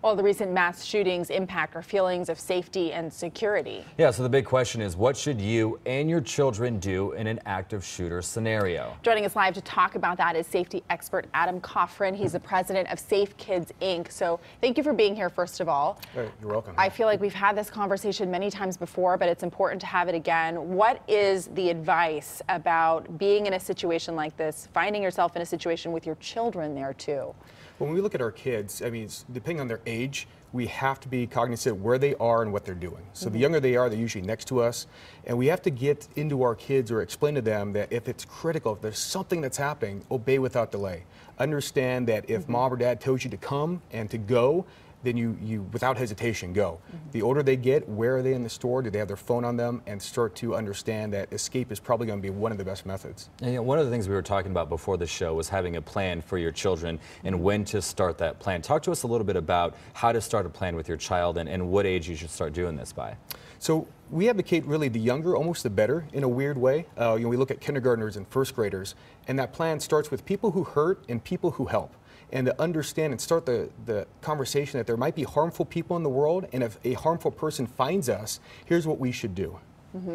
Well, the recent mass shootings impact our feelings of safety and security. Yeah, so the big question is, what should you and your children do in an active shooter scenario? Joining us live to talk about that is safety expert Adam Coughran. He's the president of Safe Kids, Inc. So thank you for being here, first of all. You're welcome. I feel like we've had this conversation many times before, but it's important to have it again. What is the advice about being in a situation like this, finding yourself in a situation with your children there too? When we look at our kids, I mean, depending on their age, we have to be cognizant where they are and what they're doing. So the younger they are, they're usually next to us. And we have to get into our kids or explain to them that if it's critical, if there's something that's happening, obey without delay. Understand that if mom or dad tells you to come and to go, then you without hesitation, go. The older they get, where are they in the store? Do they have their phone on them? And start to understand that escape is probably going to be one of the best methods. And, one of the things we were talking about before the show was having a plan for your children and when to start that plan. Talk to us a little bit about how to start a plan with your child and what age you should start doing this by. So we advocate really the younger, almost the better in a weird way. We look at kindergartners and first graders, and that plan starts with people who hurt and people who help. And to understand and start the conversation that there might be harmful people in the world, and if a harmful person finds us, here's what we should do.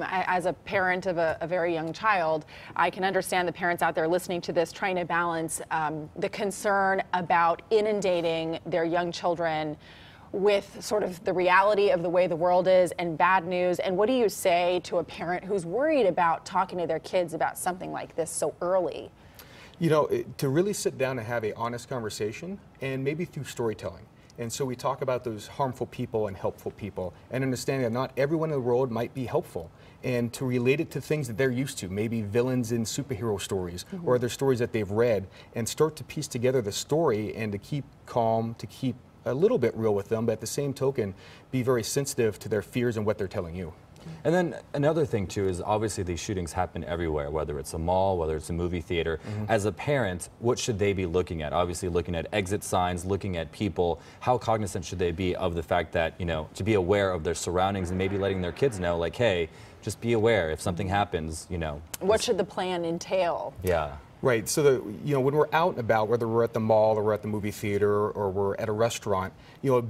As a parent of a very young child, I can understand the parents out there listening to this trying to balance the concern about inundating their young children with sort of the reality of the way the world is and bad news. And what do you say to a parent who's worried about talking to their kids about something like this so early? You know, to really sit down and have an honest conversation, and maybe through storytelling. And so we talk about those harmful people and helpful people, and understanding that not everyone in the world might be helpful, and to relate it to things that they're used to, maybe villains in superhero stories or other stories that they've read, and start to piece together the story and to keep calm, to keep a little bit real with them, but at the same token, be very sensitive to their fears and what they're telling you. And then another thing too is obviously these shootings happen everywhere, whether it's a mall, whether it's a movie theater. As a parent, what should they be looking at? Obviously looking at exit signs, looking at people. How cognizant should they be of the fact that, you know, to be aware of their surroundings and maybe letting their kids know, like, hey, just be aware if something happens, you know. What should the plan entail? Yeah. Right, so when we're out and about, whether we're at the mall or we're at the movie theater or we're at a restaurant,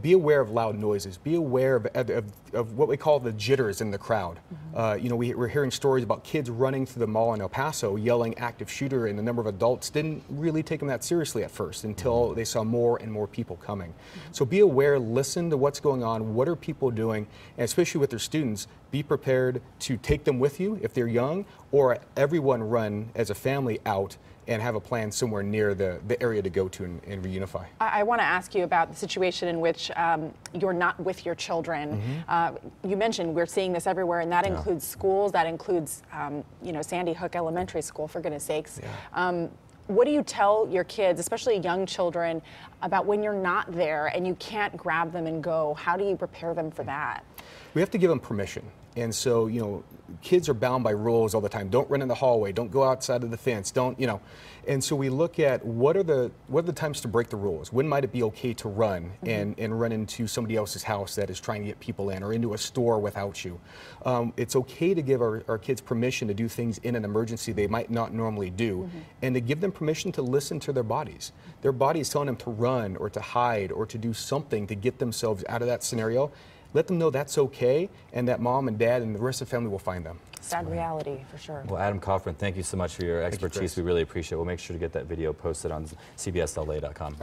be aware of loud noises. Be aware of what we call the jitters in the crowd. We're hearing stories about kids running through the mall in El Paso yelling active shooter, and the number of adults didn't really take them that seriously at first until they saw more and more people coming. So be aware, listen to what's going on, what are people doing, and especially with their students, be prepared to take them with you if they're young, or everyone run as a family out and have a plan somewhere near the area to go to and reunify. I want to ask you about the situation in which you're not with your children. You mentioned we're seeing this everywhere, and that includes schools, that includes Sandy Hook Elementary School, for goodness sakes. What do you tell your kids, especially young children, about when you're not there and you can't grab them and go? How do you prepare them for that? We have to give them permission. And so, kids are bound by rules all the time. Don't run in the hallway. Don't go outside of the fence. Don't. And so we look at what are the times to break the rules. When might it be okay to run and run into somebody else's house that is trying to get people in, or into a store without you? It's okay to give our kids permission to do things in an emergency they might not normally do, and to give them permission to listen to their bodies. Their body is telling them to run or to hide or to do something to get themselves out of that scenario. Let them know that's okay, and that mom and dad and the rest of the family will find them. Sad reality, for sure. Well, Adam Coughran, thank you so much for your expertise. We really appreciate it. We'll make sure to get that video posted on cbsla.com.